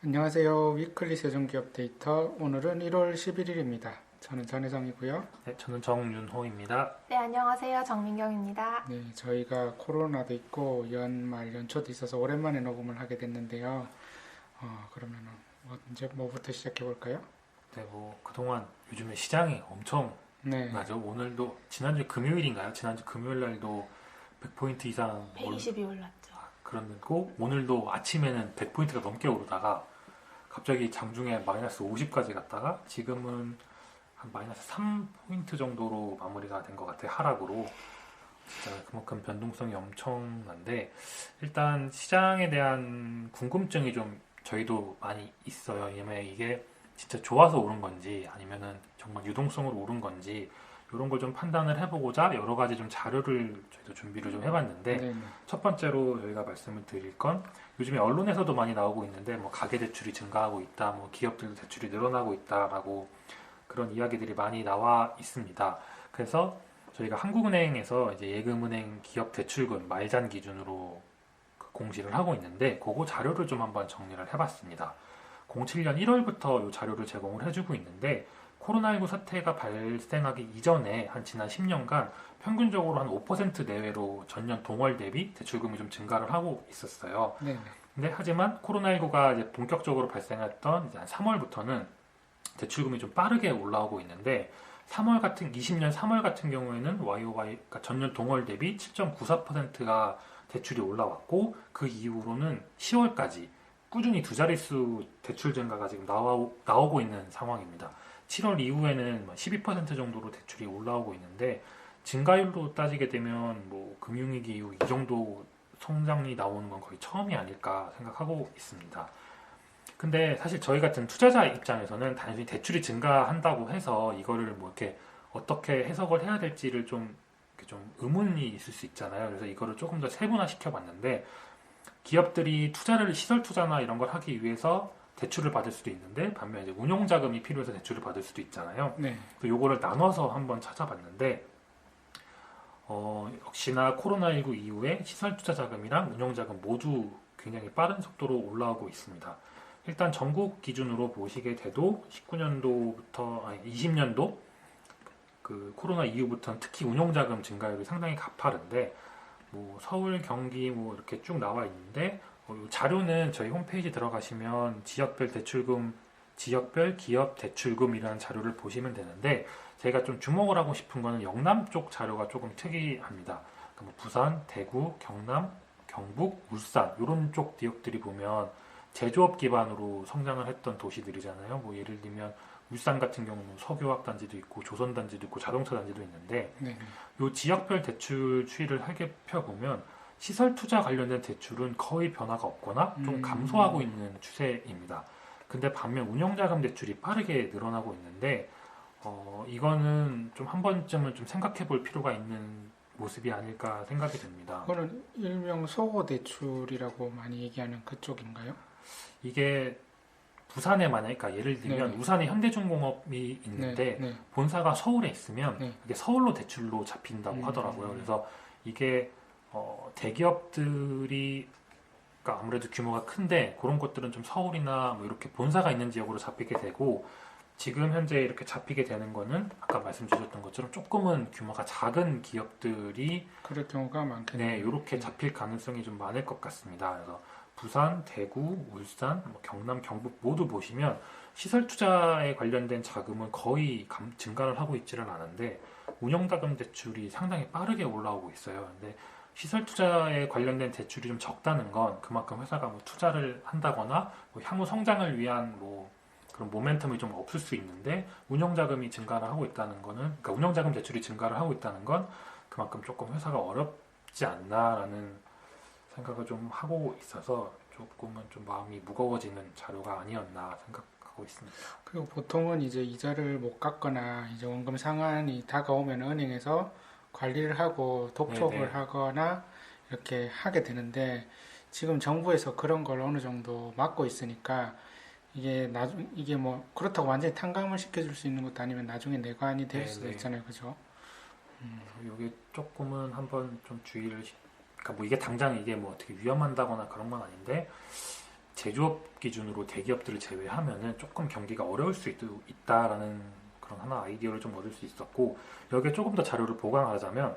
안녕하세요. 위클리 세종기업 데이터. 오늘은 1월 11일입니다. 저는 전혜성이고요. 네, 저는 정윤호입니다. 네, 안녕하세요. 정민경입니다. 네, 저희가 코로나도 있고 연말 연초도 있어서 오랜만에 녹음을 하게 됐는데요. 그러면 언제 뭐부터 시작해 볼까요? 네, 그동안 요즘에 시장이 엄청 네, 나죠. 오늘도 지난주 금요일인가요? 지난주 금요일 날도 100포인트 이상 120이 올랐죠. 그런고 오늘도 아침에는 100포인트가 넘게 오르다가 갑자기 장중에 마이너스 50까지 갔다가 지금은 한 마이너스 3포인트 정도로 마무리가 된 것 같아요. 하락으로. 진짜 그만큼 변동성이 엄청난데 일단 시장에 대한 궁금증이 좀 저희도 많이 있어요. 왜냐면 이게 진짜 좋아서 오른 건지 아니면은 정말 유동성으로 오른 건지 이런 걸 좀 판단을 해보고자 여러 가지 좀 자료를 저희도 준비를 좀 해봤는데 네, 네. 첫 번째로 저희가 말씀을 드릴 건 요즘에 언론에서도 많이 나오고 있는데 뭐 가계 대출이 증가하고 있다, 뭐 기업들도 대출이 늘어나고 있다라고 그런 이야기들이 많이 나와 있습니다. 그래서 저희가 한국은행에서 이제 예금은행 기업 대출금 말잔 기준으로 그 공시를 하고 있는데 그거 자료를 좀 한번 정리를 해봤습니다. 07년 1월부터 이 자료를 제공을 해주고 있는데 코로나19 사태가 발생하기 이전에 한 지난 10년간 평균적으로 한 5% 내외로 전년 동월 대비 대출금이 좀 증가를 하고 있었어요. 네, 네. 근데 하지만 코로나19가 이제 본격적으로 발생했던 이제 한 3월부터는 대출금이 좀 빠르게 올라오고 있는데 20년 3월 같은 경우에는 YOY, 그러니까 전년 동월 대비 7.94%가 대출이 올라왔고 그 이후로는 10월까지 꾸준히 두 자릿수 대출 증가가 지금 나오고 있는 상황입니다. 7월 이후에는 12% 정도로 대출이 올라오고 있는데 증가율로 따지게 되면 뭐 금융위기 이후 이 정도 성장이 나오는 건 거의 처음이 아닐까 생각하고 있습니다. 근데 사실 저희 같은 투자자 입장에서는 단순히 대출이 증가한다고 해서 이거를 뭐 이렇게 어떻게 해석을 해야 될지를 좀 의문이 있을 수 있잖아요. 그래서 이거를 조금 더 세분화 시켜봤는데 기업들이 시설 투자나 이런 걸 하기 위해서 대출을 받을 수도 있는데 반면 이제 운용 자금이 필요해서 대출을 받을 수도 있잖아요. 네. 그래서 요거를 나눠서 한번 찾아봤는데 역시나 코로나19 이후에 시설 투자 자금이랑 운용 자금 모두 굉장히 빠른 속도로 올라오고 있습니다. 일단 전국 기준으로 보시게 돼도 20년도 그 코로나 이후부터는 특히 운용자금 증가율이 상당히 가파른데 뭐 서울, 경기 뭐 이렇게 쭉 나와 있는데 이 자료는 저희 홈페이지 들어가시면 지역별 기업 대출금이라는 자료를 보시면 되는데 제가 좀 주목을 하고 싶은 거는 영남 쪽 자료가 조금 특이합니다. 그러니까 뭐 부산, 대구, 경남, 경북, 울산 이런 쪽 지역들이 보면 제조업 기반으로 성장을 했던 도시들이잖아요. 뭐 예를 들면 울산 같은 경우는 석유화학 단지도 있고 조선 단지도 있고 자동차 단지도 있는데 네. 이 지역별 대출 추이를 살펴보면 시설 투자 관련된 대출은 거의 변화가 없거나 좀 감소하고 있는 추세입니다. 근데 반면 운영자금 대출이 빠르게 늘어나고 있는데 이거는 좀 한 번쯤은 좀 생각해 볼 필요가 있는 모습이 아닐까 생각이 됩니다. 그거는 일명 소호 대출이라고 많이 얘기하는 그쪽인가요? 이게 부산에 만약에 그러니까 예를 들면 네. 울산에 현대중공업이 네, 있는데 네, 본사가 서울에 있으면 네. 이게 서울로 대출로 잡힌다고 하더라고요. 그래서 이게 대기업들이 그러니까 아무래도 규모가 큰데 그런 것들은 좀 서울이나 뭐 이렇게 본사가 있는 지역으로 잡히게 되고 지금 현재 이렇게 잡히게 되는 거는 아까 말씀 주셨던 것처럼 조금은 규모가 작은 기업들이 그럴 경우가 많겠네요. 이렇게 잡힐 가능성이 좀 많을 것 같습니다. 그래서 부산, 대구, 울산, 뭐 경남, 경북 모두 보시면 시설 투자에 관련된 자금은 거의 증가를 하고 있지는 않은데 운영자금 대출이 상당히 빠르게 올라오고 있어요. 근데 시설 투자에 관련된 대출이 좀 적다는 건 그만큼 회사가 뭐 투자를 한다거나 뭐 향후 성장을 위한 뭐 그런 모멘텀이 좀 없을 수 있는데 운영자금이 증가를 하고 있다는 거는 그러니까 운영자금 대출이 증가를 하고 있다는 건 그만큼 조금 회사가 어렵지 않나라는 생각을 좀 하고 있어서 조금은 좀 마음이 무거워지는 자료가 아니었나 생각하고 있습니다. 그리고 보통은 이제 이자를 못 갚거나 이제 원금 상환이 다가오면 은행에서 관리를 하고 독촉을 네네. 하거나 이렇게 하게 되는데 지금 정부에서 그런 걸 어느 정도 막고 있으니까 이게 뭐 그렇다고 완전히 탕감을 시켜줄 수 있는 것도 아니면 나중에 내관이 될 수도 네네. 있잖아요, 그죠? 이게 조금은 한번 좀 그러니까 뭐 이게 당장 이게 뭐 어떻게 위험한다거나 그런 건 아닌데 제조업 기준으로 대기업들을 제외하면은 조금 경기가 어려울 수 있다라는 그런 하나 아이디어를 좀 얻을 수 있었고, 여기에 조금 더 자료를 보강하자면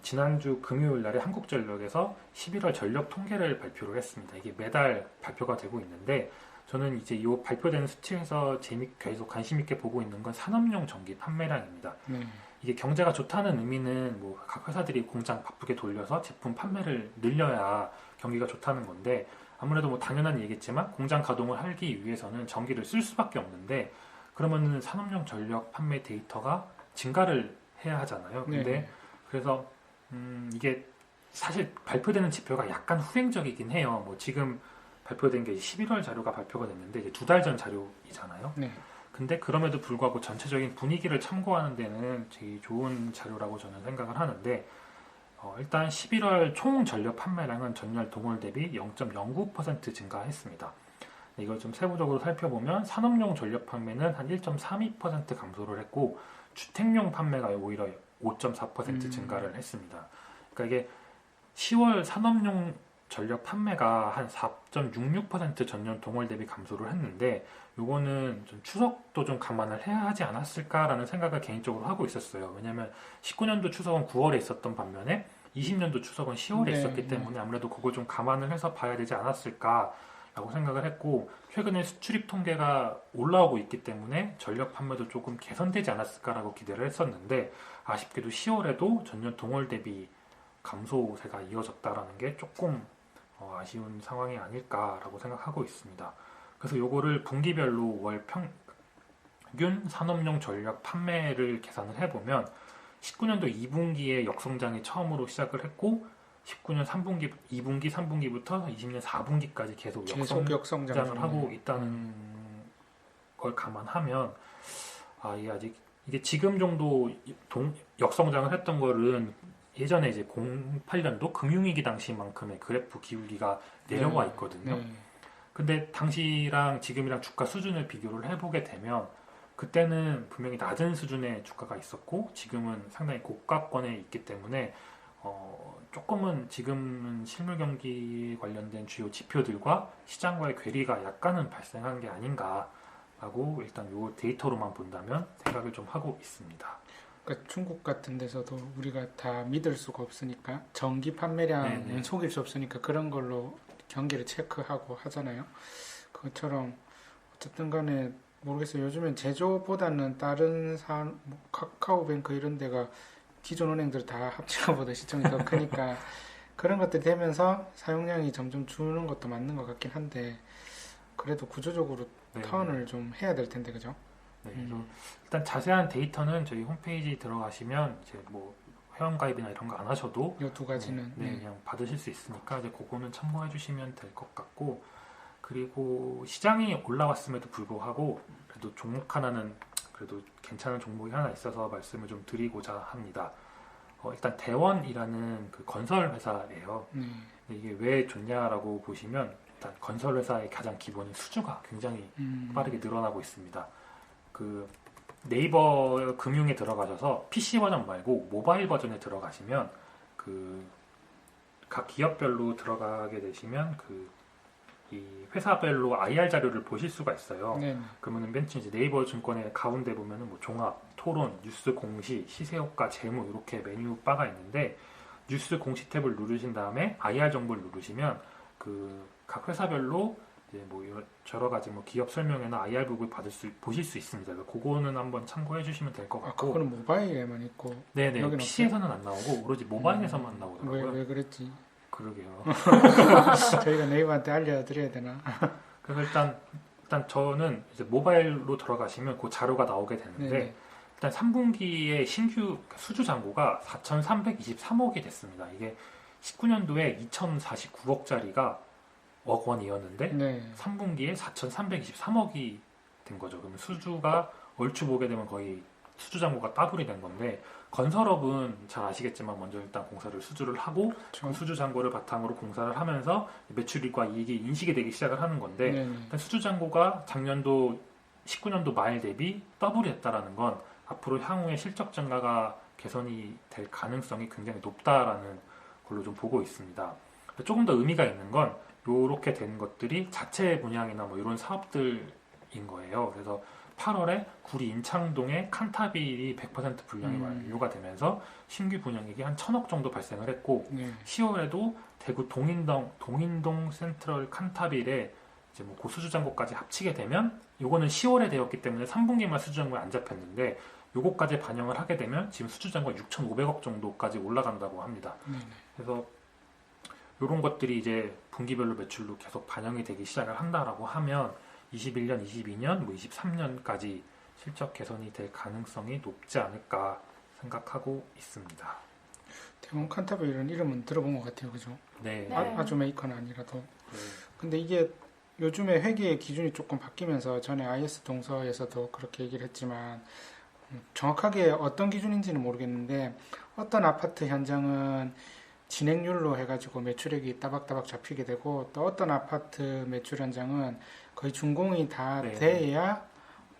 지난주 금요일 날에 한국전력에서 11월 전력 통계를 발표를 했습니다. 이게 매달 발표가 되고 있는데, 저는 이제 이 발표되는 수치에서 계속 관심 있게 보고 있는 건 산업용 전기 판매량입니다. 네. 이게 경제가 좋다는 의미는 뭐 각 회사들이 공장 바쁘게 돌려서 제품 판매를 늘려야 경기가 좋다는 건데, 아무래도 뭐 당연한 얘기겠지만 공장 가동을 하기 위해서는 전기를 쓸 수밖에 없는데, 그러면은 산업용 전력 판매 데이터가 증가를 해야 하잖아요. 근데 네. 그래서 이게 사실 발표되는 지표가 약간 후행적이긴 해요. 뭐 지금 발표된 게 11월 자료가 발표가 됐는데 이제 2달 전 자료이잖아요. 네. 근데 그럼에도 불구하고 전체적인 분위기를 참고하는 데는 되게 좋은 자료라고 저는 생각을 하는데, 일단 11월 총 전력 판매량은 전년 동월 대비 0.09% 증가했습니다. 이걸 좀 세부적으로 살펴보면 산업용 전력 판매는 한 1.32% 감소를 했고, 주택용 판매가 오히려 5.4% 증가를 했습니다. 그러니까 이게 10월 산업용 전력 판매가 한 4.66% 전년 동월 대비 감소를 했는데, 요거는 좀 추석도 좀 감안을 해야 하지 않았을까라는 생각을 개인적으로 하고 있었어요. 왜냐하면 19년도 추석은 9월에 있었던 반면에 20년도 추석은 10월에 네, 있었기 때문에 아무래도 그걸 좀 감안을 해서 봐야 되지 않았을까라고 생각을 했고, 최근에 수출입 통계가 올라오고 있기 때문에 전력 판매도 조금 개선되지 않았을까라고 기대를 했었는데, 아쉽게도 10월에도 전년 동월 대비 감소세가 이어졌다라는 게 조금 아쉬운 상황이 아닐까라고 생각하고 있습니다. 그래서 요거를 분기별로 월 평균 산업용 전력 판매를 계산을 해보면 19년도 2분기에 역성장이 처음으로 시작을 했고, 19년 3분기, 2분기, 3분기부터 20년 4분기까지 계속 역성장을 하고 있다는 걸 감안하면, 이게 지금 정도 역성장을 했던 거는 예전에 이제 08년도 금융위기 당시만큼의 그래프 기울기가 내려와 있거든요. 네. 근데 당시랑 지금이랑 주가 수준을 비교를 해보게 되면, 그때는 분명히 낮은 수준의 주가가 있었고 지금은 상당히 고가권에 있기 때문에 조금은 지금은 실물 경기 관련된 주요 지표들과 시장과의 괴리가 약간은 발생한 게 아닌가라고 일단 요 데이터로만 본다면 생각을 좀 하고 있습니다. 그러니까 중국 같은 데서도 우리가 다 믿을 수가 없으니까 전기 판매량은 네네. 속일 수 없으니까 그런 걸로 경기를 체크하고 하잖아요. 그것처럼 어쨌든 간에 모르겠어요. 요즘엔 제조보다는 다른 뭐 카카오뱅크 이런 데가 기존 은행들 다 합치어보다 시총이 더 크니까 그런 것들이 되면서 사용량이 점점 주는 것도 맞는 것 같긴 한데, 그래도 구조적으로 네네. 턴을 좀 해야 될 텐데, 그죠? 네, 그래서 일단 자세한 데이터는 저희 홈페이지 들어가시면 이제 뭐 회원가입이나 이런 거 안 하셔도 이 두 가지는 그냥 받으실 수 있으니까 이제 그거는 참고해 주시면 될 것 같고, 그리고 시장이 올라왔음에도 불구하고 그래도 종목 하나는 그래도 괜찮은 종목이 하나 있어서 말씀을 좀 드리고자 합니다. 일단 대원이라는 그 건설 회사예요. 네. 근데 이게 왜 좋냐라고 보시면, 일단 건설 회사의 가장 기본인 수주가 굉장히 빠르게 늘어나고 있습니다. 그 네이버 금융에 들어가셔서 PC 버전 말고 모바일 버전에 들어가시면 그 각 기업별로 들어가게 되시면 이 회사별로 IR 자료를 보실 수가 있어요. 네. 그러면은 맨 처음 이제 네이버 증권의 가운데 보면은 뭐 종합, 토론, 뉴스 공시, 시세효과, 재무 이렇게 메뉴 바가 있는데, 뉴스 공시 탭을 누르신 다음에 IR 정보를 누르시면 그 각 회사별로 이제 뭐 여러 가지 뭐 기업 설명회나 IR 북을 보실 수 있습니다. 그래서 그거는 한번 참고해 주시면 될 것 아, 같고. 그거는 모바일에만 있고. 네네. 여긴 PC에서는 안 나오고 오로지 모바일에서만 왜, 나오더라고요. 왜 그랬지? 그러게요. 저희가 네이버한테 알려드려야 되나? 그래서 일단 저는 이제 모바일로 들어가시면 그 자료가 나오게 되는데, 네네. 일단 3분기에 신규 수주 잔고가 4,323억이 됐습니다. 이게 19년도에 2,049억짜리가 억 원이었는데 네. 3분기에 4,323억이 된 거죠. 그러면 수주가 얼추 보게 되면 거의 수주 잔고가 더블이 된 건데, 건설업은 잘 아시겠지만 먼저 일단 공사를 수주를 하고 그렇죠. 그 수주 잔고를 바탕으로 공사를 하면서 매출과 이익이 인식이 되기 시작을 하는 건데, 네네. 일단 수주 잔고가 작년도 19년도 말 대비 더블이 했다라는 건 앞으로 향후에 실적 증가가 개선이 될 가능성이 굉장히 높다라는 걸로 좀 보고 있습니다. 조금 더 의미가 있는 건 요렇게 된 것들이 자체 분양이나 뭐 이런 사업들인 거예요. 그래서 8월에 구리 인창동의 칸타빌이 100% 분양이 완료가 되면서 신규 분양액이 한 1,000억 정도 발생을 했고 네. 10월에도 대구 동인동 센트럴 칸타빌에 이제 뭐 고수주잔고까지 합치게 되면 요거는 10월에 되었기 때문에 3분기만 수주잔고에 안 잡혔는데 요거까지 반영을 하게 되면 지금 수주잔고 6,500억 정도까지 올라간다고 합니다. 네. 그래서 이런 것들이 이제 분기별로 매출로 계속 반영이 되기 시작을 한다라고 하면 21년, 22년, 뭐 23년까지 실적 개선이 될 가능성이 높지 않을까 생각하고 있습니다. 대부분 칸타빌이라는 이름은 들어본 것 같아요, 그죠? 네. 네. 아주 메이커는 아니라도. 네. 근데 이게 요즘에 회계 기준이 조금 바뀌면서 전에 IS 동서에서도 그렇게 얘기를 했지만 정확하게 어떤 기준인지는 모르겠는데 어떤 아파트 현장은 진행률로 해가지고 매출액이 따박따박 잡히게 되고 또 어떤 아파트 매출 현장은 거의 준공이 다 네. 돼야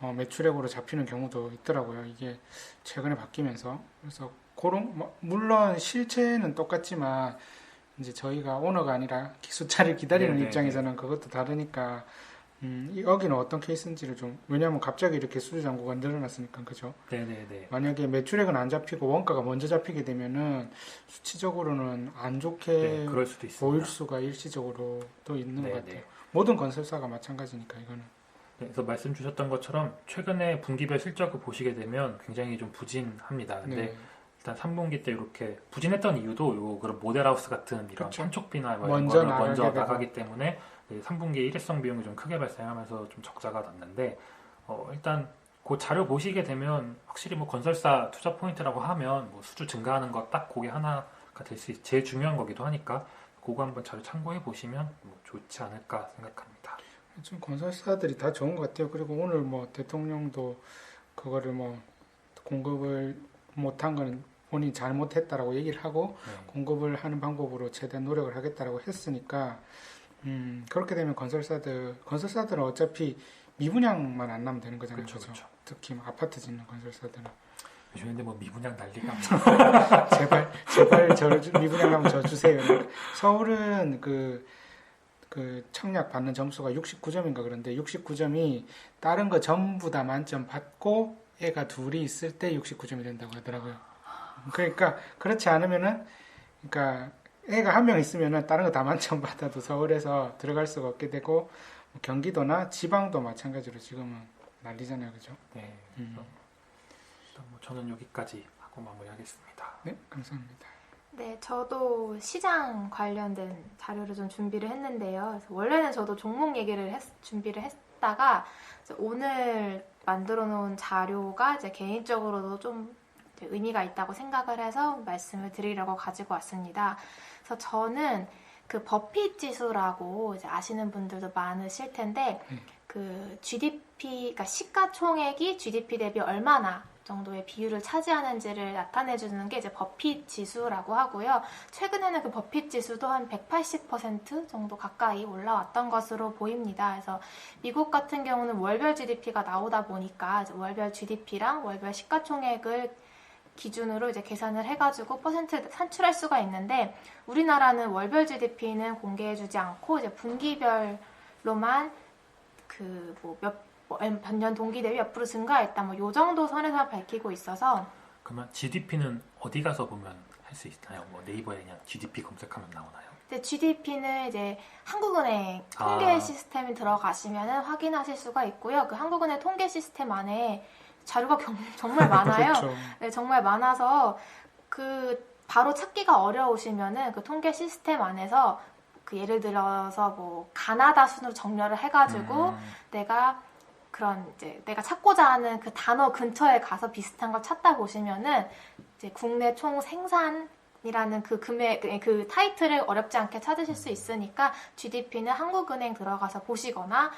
매출액으로 잡히는 경우도 있더라고요. 이게 최근에 바뀌면서 그래서 그런 물론 실체는 똑같지만 이제 저희가 오너가 아니라 기숙자를 기다리는 네, 입장에서는 그것도 다르니까 여기는 어떤 케이스인지를 좀 왜냐하면 갑자기 이렇게 수주 잔고가 늘어났으니까 그죠? 네네네. 만약에 매출액은 안 잡히고 원가가 먼저 잡히게 되면은 수치적으로는 안 좋게 네, 그럴 수도 있습니다. 보일 수가 일시적으로 또 있는 것 네, 같아요. 네. 모든 건설사가 마찬가지니까 이거는. 네, 그래서 말씀 주셨던 것처럼 최근에 분기별 실적을 보시게 되면 굉장히 좀 부진합니다. 근데 네. 일단 3분기 때 이렇게 부진했던 이유도 요 그런 모델하우스 같은 이런 그쵸. 판촉비나 뭐 먼저 이런 거를 먼저 나가게 나가기 때문에 3분기에 일회성 비용이 좀 크게 발생하면서 좀 적자가 났는데 일단 그 자료 보시게 되면 확실히 뭐 건설사 투자 포인트라고 하면 뭐 수주 증가하는 거 딱 그게 하나가 될 수 제일 중요한 거기도 하니까 그거 한번 자료 참고해 보시면 뭐 좋지 않을까 생각합니다. 좀 건설사들이 다 좋은 것 같아요. 그리고 오늘 뭐 대통령도 그거를 뭐 공급을 못한 거는 본인이 잘못했다라고 얘기를 하고 네. 공급을 하는 방법으로 최대한 노력을 하겠다라고 했으니까 그렇게 되면 건설사들은 어차피 미분양만 안 나면 되는 거잖아요. 그쵸, 그죠? 그쵸. 특히 뭐 아파트 짓는 건설사들은 요즘에 근데 뭐 미분양 난리가 제발 미분양 나면 저 주세요. 서울은 그 청약 받는 점수가 69점인가 그런데 69점이 다른 거 전부 다 만점 받고 애가 둘이 있을 때 69점이 된다고 하더라고요. 그러니까 그렇지 않으면은 그러니까 애가 한 명 있으면은 다른 거 다 만점 받아도 서울에서 들어갈 수가 없게 되고 뭐 경기도나 지방도 마찬가지로 지금은 난리잖아요, 그죠? 네. 그래서 일단 뭐 저는 여기까지 하고 마무리하겠습니다. 네, 감사합니다. 네, 저도 시장 관련된 자료를 좀 준비를 했는데요. 그래서 원래는 저도 종목 얘기를 준비를 했다가 이제 오늘 만들어 놓은 자료가 이제 개인적으로도 좀 이제 의미가 있다고 생각을 해서 말씀을 드리려고 가지고 왔습니다. 그래서 저는 그 버핏 지수라고 이제 아시는 분들도 많으실 텐데 그 GDP, 그러니까 시가총액이 GDP 대비 얼마나 정도의 비율을 차지하는지를 나타내주는 게 이제 버핏 지수라고 하고요. 최근에는 그 버핏 지수도 한 180% 정도 가까이 올라왔던 것으로 보입니다. 그래서 미국 같은 경우는 월별 GDP가 나오다 보니까 이제 월별 GDP랑 월별 시가총액을 기준으로 이제 계산을 해가지고 퍼센트 산출할 수가 있는데 우리나라는 월별 GDP는 공개해주지 않고 이제 분기별로만 그 반년 동기 대비 몇 프로 증가했다 뭐 요 정도 선에서 밝히고 있어서 그러면 GDP는 어디 가서 보면 할 수 있나요? 뭐 네이버에 그냥 GDP 검색하면 나오나요? 이제 GDP는 이제 한국은행 통계 시스템에 들어가시면 확인하실 수가 있고요. 그 한국은행 통계 시스템 안에 자료가 정말 많아요. 그렇죠. 네, 정말 많아서 그 바로 찾기가 어려우시면은 그 통계 시스템 안에서 그 예를 들어서 뭐 가나다 순으로 정렬을 해가지고 내가 찾고자 하는 그 단어 근처에 가서 비슷한 걸 찾다 보시면은 이제 국내 총 생산이라는 그 금액, 그 타이틀을 어렵지 않게 찾으실 수 있으니까 GDP는 한국은행 들어가서 보시거나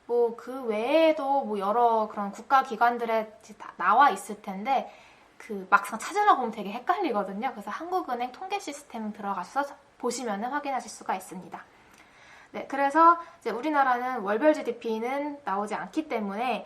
뭐 그 외에도 뭐 여러 그런 국가 기관들에 다 나와 있을 텐데 그 막상 찾으려고 보면 되게 헷갈리거든요. 그래서 한국은행 통계 시스템 들어가셔서 보시면은 확인하실 수가 있습니다. 네, 그래서 이제 우리나라는 월별 GDP는 나오지 않기 때문에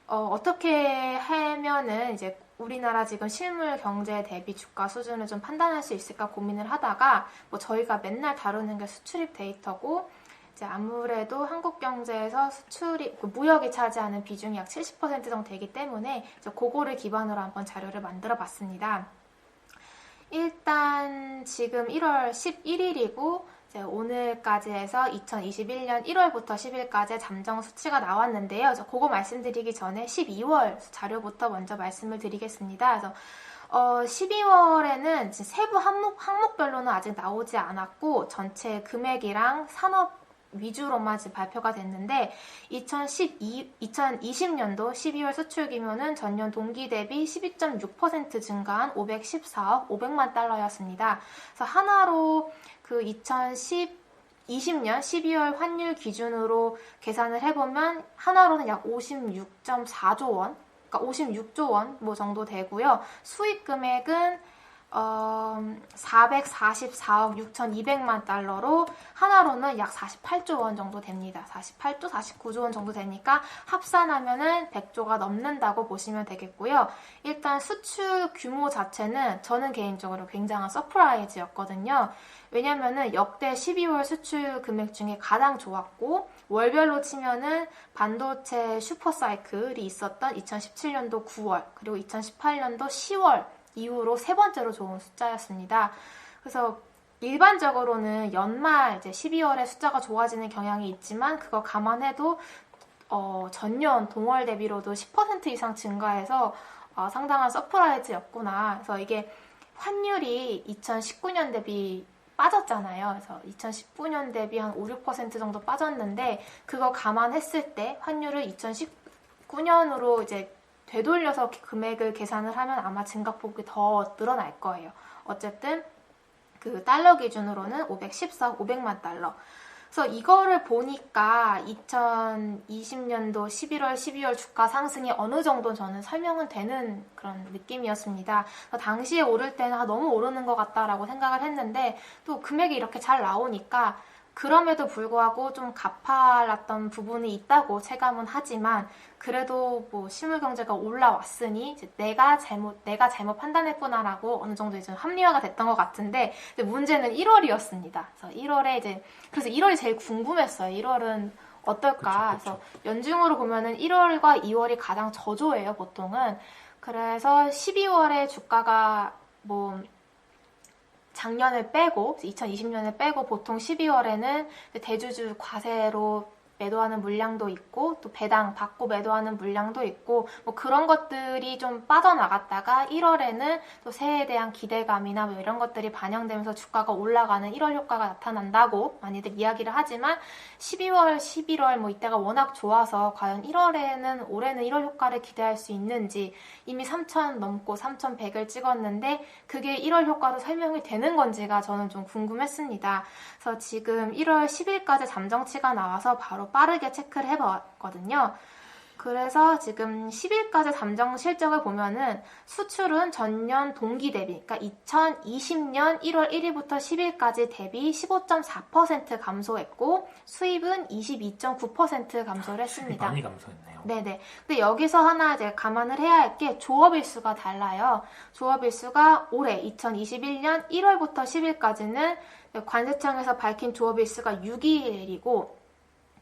어떻게 하면은 이제 우리나라 지금 실물 경제 대비 주가 수준을 좀 판단할 수 있을까 고민을 하다가 뭐 저희가 맨날 다루는 게 수출입 데이터고 이제 아무래도 한국 경제에서 수출이 무역이 차지하는 비중이 약 70% 정도 되기 때문에 그거를 기반으로 한번 자료를 만들어 봤습니다. 일단 지금 1월 11일이고 오늘까지 해서 2021년 1월부터 10일까지 잠정 수치가 나왔는데요. 그거 말씀드리기 전에 12월 자료부터 먼저 말씀을 드리겠습니다. 그래서 12월에는 세부 항목별로는 아직 나오지 않았고 전체 금액이랑 산업 위주로만 지금 발표가 됐는데 2020년도 12월 수출 규모는 전년 동기 대비 12.6% 증가한 514억 500만 달러였습니다. 그래서 하나로 그 2020년 12월 환율 기준으로 계산을 해보면 하나로는 약 56.4조 원, 그러니까 56조 원 뭐 정도 되고요. 수입 금액은 444억 6,200만 달러로 하나로는 약 48조 원 정도 됩니다. 48조, 49조 원 정도 되니까 합산하면은 100조가 넘는다고 보시면 되겠고요. 일단 수출 규모 자체는 저는 개인적으로 굉장한 서프라이즈였거든요. 왜냐면은 역대 12월 수출 금액 중에 가장 좋았고 월별로 치면은 반도체 슈퍼사이클이 있었던 2017년도 9월 그리고 2018년도 10월 이후로 세 번째로 좋은 숫자였습니다. 그래서 일반적으로는 연말 이제 12월에 숫자가 좋아지는 경향이 있지만 그거 감안해도 전년 동월 대비로도 10% 이상 증가해서 상당한 서프라이즈였구나. 그래서 이게 환율이 2019년 대비 빠졌잖아요. 그래서 2019년 대비 한 5, 6% 정도 빠졌는데 그거 감안했을 때 환율을 2019년으로 이제 되돌려서 금액을 계산을 하면 아마 증가폭이 더 늘어날 거예요. 어쨌든 그 달러 기준으로는 514억 500만 달러. 그래서 이거를 보니까 2020년도 11월, 12월 주가 상승이 어느 정도 저는 설명은 되는 그런 느낌이었습니다. 당시에 오를 때는 너무 오르는 것 같다라고 생각을 했는데 또 금액이 이렇게 잘 나오니까 그럼에도 불구하고 좀 가팔랐던 부분이 있다고 체감은 하지만 그래도 뭐 실물 경제가 올라왔으니 이제 내가 잘못 판단했구나라고 어느 정도 이제 합리화가 됐던 것 같은데 문제는 1월이었습니다. 그래서 1월이 제일 궁금했어요. 1월은 어떨까? 그쵸. 그래서 연중으로 보면은 1월과 2월이 가장 저조예요, 보통은. 그래서 12월에 주가가 뭐 작년을 빼고 2020년을 빼고 보통 12월에는 대주주 과세로 매도하는 물량도 있고 또 배당 받고 매도하는 물량도 있고 뭐 그런 것들이 좀 빠져나갔다가 1월에는 또 새해에 대한 기대감이나 뭐 이런 것들이 반영되면서 주가가 올라가는 1월 효과가 나타난다고 많이들 이야기를 하지만 12월, 11월 뭐 이때가 워낙 좋아서 과연 1월에는 올해는 1월 효과를 기대할 수 있는지 이미 3,000 넘고 3,100을 찍었는데 그게 1월 효과로 설명이 되는 건지가 저는 좀 궁금했습니다. 그래서 지금 1월 10일까지 잠정치가 나와서 바로 빠르게 체크를 해봤거든요. 그래서 지금 10일까지 잠정 실적을 보면은 수출은 전년 동기 대비, 그러니까 2020년 1월 1일부터 10일까지 대비 15.4% 감소했고 수입은 22.9% 감소를 했습니다. 많이 감소했네요. 네네. 근데 여기서 하나 이제 감안을 해야 할 게 조업일수가 달라요. 조업일수가 올해 2021년 1월부터 10일까지는 관세청에서 밝힌 조업일수가 6일이고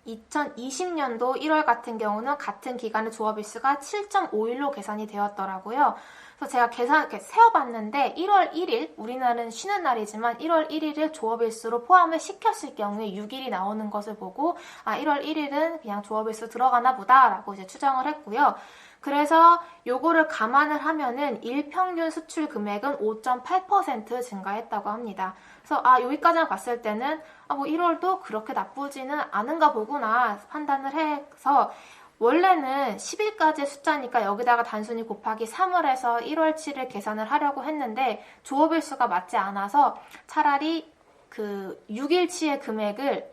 2020년도 1월 같은 경우는 같은 기간의 조업일수가 7.5일로 계산이 되었더라고요. 그래서 제가 이렇게 세어봤는데 1월 1일, 우리나라는 쉬는 날이지만 1월 1일을 조업일수로 포함을 시켰을 경우에 6일이 나오는 것을 보고 1월 1일은 그냥 조업일수 들어가나 보다라고 이제 추정을 했고요. 그래서 요거를 감안을 하면은 일평균 수출 금액은 5.8% 증가했다고 합니다. 그래서 여기까지만 봤을 때는 뭐 1월도 그렇게 나쁘지는 않은가 보구나 판단을 해서 원래는 10일까지 숫자니까 여기다가 단순히 곱하기 3을 해서 1월 7일 계산을 하려고 했는데 조업일수가 맞지 않아서 차라리 그 6일치의 금액을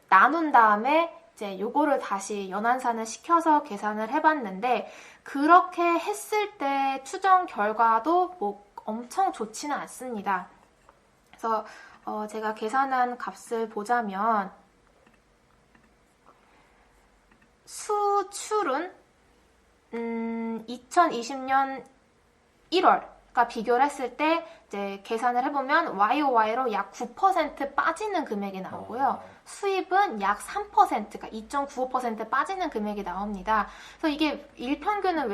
나눈 다음에 이제 요거를 다시 연환산을 시켜서 계산을 해봤는데 그렇게 했을 때 추정 결과도 뭐 엄청 좋지는 않습니다. 그래서 제가 계산한 값을 보자면 수출은 2020년 1월과 비교를 했을 때 이제 계산을 해보면 YOY로 약 9% 빠지는 금액이 나오고요. 수입은 약 3%, 그러니까 2.95% 빠지는 금액이 나옵니다. 그래서 이게 일평균은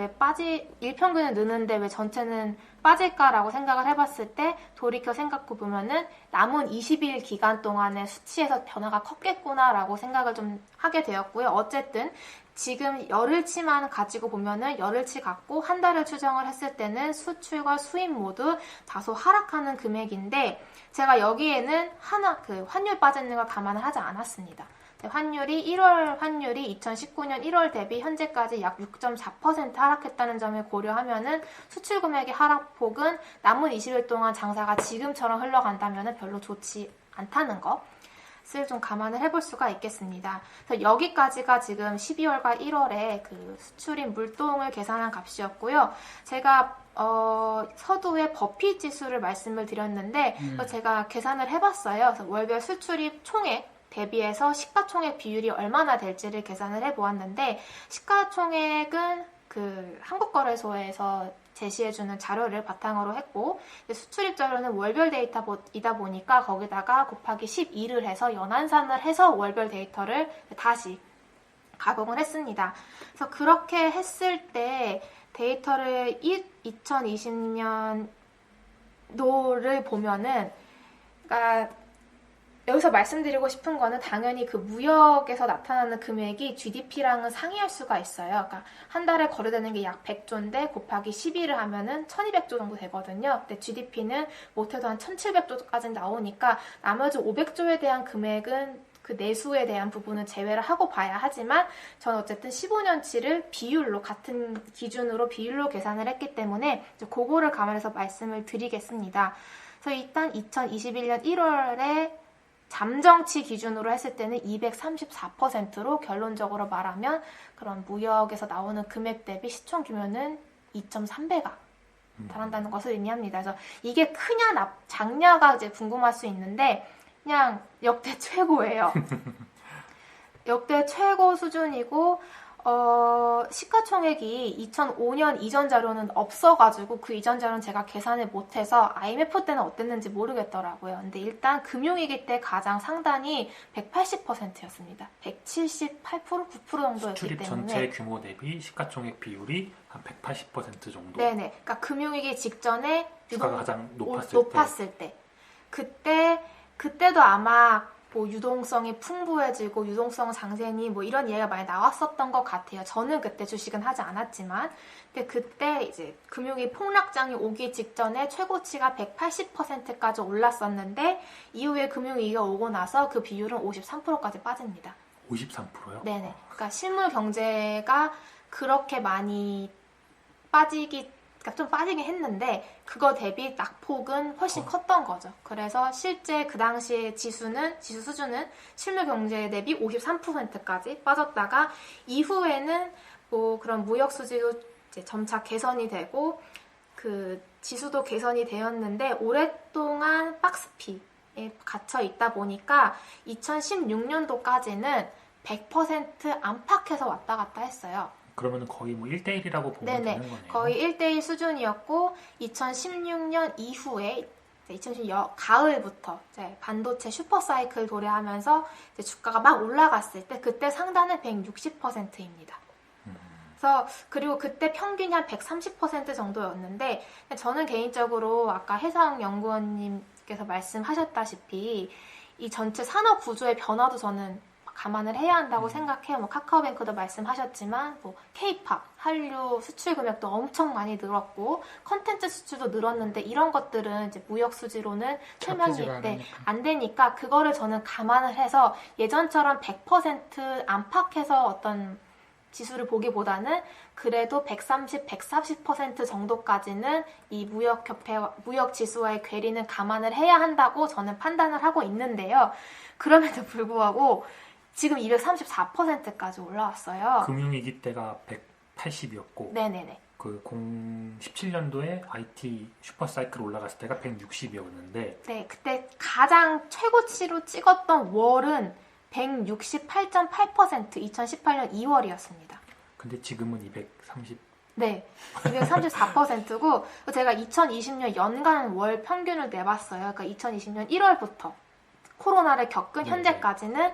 느는데 왜 전체는 빠질까라고 생각을 해봤을 때 돌이켜 생각해보면은 남은 20일 기간 동안의 수치에서 변화가 컸겠구나라고 생각을 좀 하게 되었고요. 어쨌든 지금 열흘치만 가지고 보면은 열흘치 갖고 한 달을 추정을 했을 때는 수출과 수입 모두 다소 하락하는 금액인데 제가 여기에는 환율 빠지는 걸 감안을 하지 않았습니다. 환율이 1월 환율이 2019년 1월 대비 현재까지 약 6.4% 하락했다는 점을 고려하면은 수출 금액의 하락폭은 남은 20일 동안 장사가 지금처럼 흘러간다면은 별로 좋지 않다는 것을 좀 감안을 해볼 수가 있겠습니다. 그래서 여기까지가 지금 12월과 1월에 그 수출입 물동을 계산한 값이었고요. 제가 서두에 버피 지수를 말씀을 드렸는데 제가 계산을 해봤어요. 그래서 월별 수출입 총액 대비해서 시가총액 비율이 얼마나 될지를 계산을 해보았는데 시가총액은 그 한국거래소에서 제시해주는 자료를 바탕으로 했고 수출입 자료는 월별 데이터이다 보니까 거기다가 곱하기 12를 해서 연환산을 해서 월별 데이터를 다시 가공을 했습니다. 그래서 그렇게 했을 때 데이터를 2020년도를 보면은 그러니까 여기서 말씀드리고 싶은 거는 당연히 그 무역에서 나타나는 금액이 GDP랑은 상이할 수가 있어요. 그러니까 한 달에 거래되는 게 약 100조인데 곱하기 12를 하면은 1200조 정도 되거든요. 근데 GDP는 못해도 한 1700조까지 나오니까 나머지 500조에 대한 금액은 그 내수에 대한 부분은 제외를 하고 봐야 하지만 저는 어쨌든 15년치를 비율로 같은 기준으로 비율로 계산을 했기 때문에 이제 그거를 감안해서 말씀을 드리겠습니다. 그래서 일단 2021년 1월에 잠정치 기준으로 했을 때는 234%로 결론적으로 말하면 그런 무역에서 나오는 금액 대비 시총 규모는 2.3배가 달한다는 것을 의미합니다. 그래서 이게 크냐 작냐가 이제 궁금할 수 있는데 그냥 역대 최고예요. 역대 최고 수준이고 시가총액이 2005년 이전 자료는 없어가지고 그 이전 자료는 제가 계산을 못해서 IMF 때는 어땠는지 모르겠더라고요. 근데 일단 금융위기 때 가장 상단이 180%였습니다. 178%, 9% 정도였기 수출입 때문에 전체 규모 대비 시가총액 비율이 한 180% 정도. 네네. 그러니까 금융위기 직전에 주가가 가장 높았을 때. 그때도 아마 뭐 유동성이 풍부해지고 유동성 상생이 뭐 이런 이야기가 많이 나왔었던 것 같아요. 저는 그때 주식은 하지 않았지만 근데 그때 이제 금융위 폭락장이 오기 직전에 최고치가 180%까지 올랐었는데 이후에 금융위기가 오고 나서 그 비율은 53%까지 빠집니다. 53%요? 네네. 그러니까 실물 경제가 그렇게 많이 좀 빠지긴 했는데 그거 대비 낙폭은 훨씬 컸던 거죠. 그래서 실제 그 당시에 지수 수준은 실물 경제 대비 53%까지 빠졌다가 이후에는 뭐 그런 무역 수지도 이제 점차 개선이 되고 그 지수도 개선이 되었는데 오랫동안 박스피에 갇혀 있다 보니까 2016년도까지는 100% 안팎에서 왔다 갔다 했어요. 그러면 거의 뭐 1대1이라고 보면 네네. 되는 거네요. 거의 1대1 수준이었고 2016년 이후에 2016년 가을부터 이제 반도체 슈퍼사이클 도래하면서 이제 주가가 막 올라갔을 때 그때 상단은 160%입니다. 그래서 그리고 그때 평균이 한 130% 정도였는데 저는 개인적으로 아까 혜성연구원님께서 말씀하셨다시피 이 전체 산업 구조의 변화도 저는 감안을 해야 한다고 생각해요. 뭐 카카오뱅크도 말씀하셨지만 뭐 K-팝, 한류 수출 금액도 엄청 많이 늘었고 컨텐츠 수출도 늘었는데 이런 것들은 이제 무역 수지로는 설명이 안 되니까 그거를 저는 감안을 해서 예전처럼 100% 안팎에서 어떤 지수를 보기보다는 그래도 130, 140% 정도까지는 이 무역 지수와의 괴리는 감안을 해야 한다고 저는 판단을 하고 있는데요. 그럼에도 불구하고 지금 234%까지 올라왔어요. 금융위기 때가 180이었고 네네네. 그 17년도에 IT 슈퍼사이클 올라갔을 때가 160이었는데 네, 그때 가장 최고치로 찍었던 월은 168.8% 2018년 2월이었습니다. 근데 지금은 230 네, 234%고 제가 2020년 연간 월 평균을 내봤어요. 그러니까 2020년 1월부터 코로나를 겪은 네. 현재까지는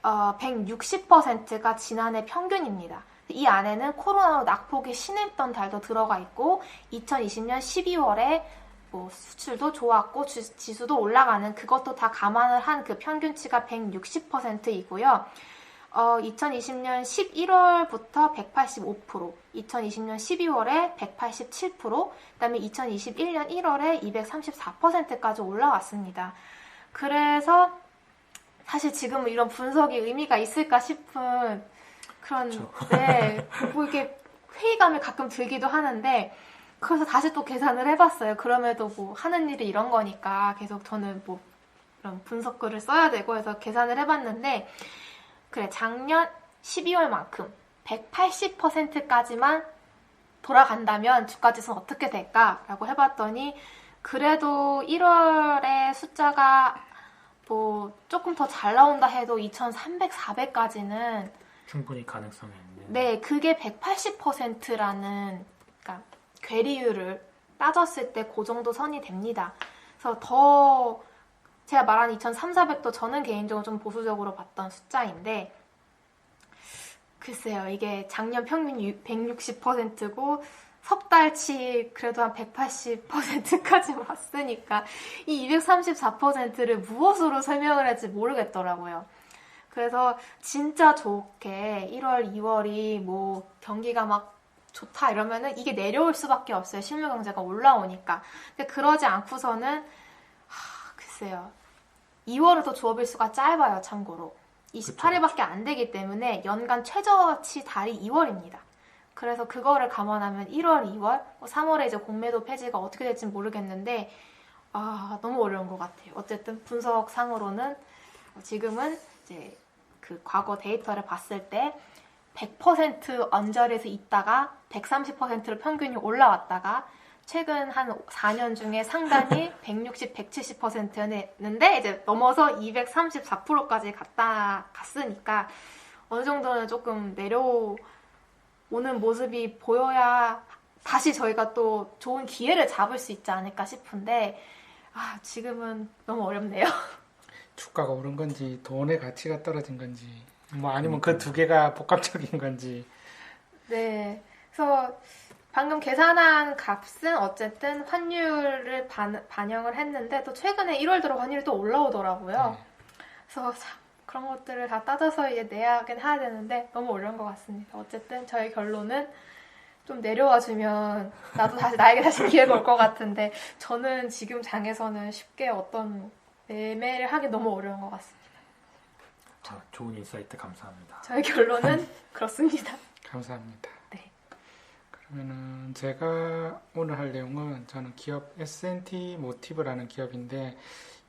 160%가 지난해 평균입니다. 이 안에는 코로나로 낙폭이 심했던 달도 들어가 있고 2020년 12월에 뭐 수출도 좋았고 지수도 올라가는 그것도 다 감안을 한 그 평균치가 160%이고요. 2020년 11월부터 185%, 2020년 12월에 187%, 그다음에 2021년 1월에 234%까지 올라왔습니다. 그래서 사실 지금은 이런 분석이 의미가 있을까 싶은 그런, 그렇죠. 네, 뭐 이렇게 회의감이 가끔 들기도 하는데, 그래서 다시 또 계산을 해봤어요. 그럼에도 뭐 하는 일이 이런 거니까 계속 저는 뭐 이런 분석글을 써야 되고 해서 계산을 해봤는데, 그래, 작년 12월만큼 180%까지만 돌아간다면 주가지수는 어떻게 될까라고 해봤더니, 그래도 1월에 숫자가 뭐 조금 더 잘 나온다 해도 2,300, 400까지는 충분히 가능성이 있는. 네, 그게 180%라는 그러니까 괴리율을 따졌을 때 그 정도 선이 됩니다. 그래서 더 제가 말한 2,300, 400도 저는 개인적으로 좀 보수적으로 봤던 숫자인데 글쎄요, 이게 작년 평균 160%고 석 달치 그래도 한 180%까지 왔으니까 이 234%를 무엇으로 설명을 할지 모르겠더라고요. 그래서 진짜 좋게 1월, 2월이 뭐 경기가 막 좋다 이러면은 이게 내려올 수밖에 없어요. 실물 경제가 올라오니까. 근데 그러지 않고서는 글쎄요. 2월은 또 주어빌수가 짧아요. 참고로. 28일밖에 안 되기 때문에 연간 최저치 달이 2월입니다. 그래서 그거를 감안하면 1월, 2월, 3월에 이제 공매도 폐지가 어떻게 될지 모르겠는데 너무 어려운 것 같아요. 어쨌든 분석상으로는 지금은 이제 그 과거 데이터를 봤을 때 100% 언저리에서 있다가 130%로 평균이 올라왔다가 최근 한 4년 중에 상단이 160, 170%였는데 이제 넘어서 234%까지 갔으니까 어느 정도는 조금 내려오는 모습이 보여야 다시 저희가 또 좋은 기회를 잡을 수 있지 않을까 싶은데 지금은 너무 어렵네요. 주가가 오른 건지 돈의 가치가 떨어진 건지 뭐 아니면 그 두 개가 복합적인 건지. 네, 그래서 방금 계산한 값은 어쨌든 환율을 반영을 했는데 또 최근에 1월 들어 환율이 또 올라오더라고요. 그래서 참 그런 것들을 다 따져서 이제 내야긴 해야 되는데 너무 어려운 것 같습니다. 어쨌든 저의 결론은 좀 내려와 주면 나에게 다시 기회가 올 것 같은데 저는 지금 장에서는 쉽게 어떤 매매를 하기 너무 어려운 것 같습니다. 좋은 인사이트 감사합니다. 저의 결론은 그렇습니다. 감사합니다. 네. 그러면은 제가 오늘 할 내용은 저는 기업 S&T 모티브라는 기업인데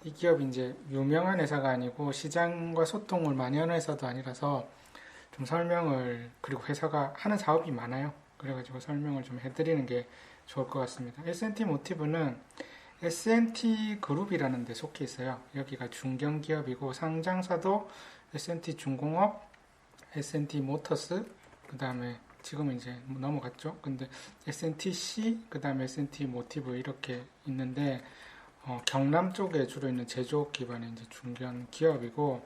이 기업이 이제 유명한 회사가 아니고 시장과 소통을 많이 하는 회사도 아니라서 좀 설명을 그리고 회사가 하는 사업이 많아요. 그래가지고 설명을 좀 해드리는 게 좋을 것 같습니다. S&T 모티브는 S&T 그룹이라는 데 속해 있어요. 여기가 중견기업이고 상장사도 S&T 중공업, S&T 모터스, 그 다음에 지금은 이제 넘어갔죠. 근데 S&TC, 그 다음에 S&T 모티브 이렇게 있는데 경남 쪽에 주로 있는 제조업 기반의 이제 중견 기업이고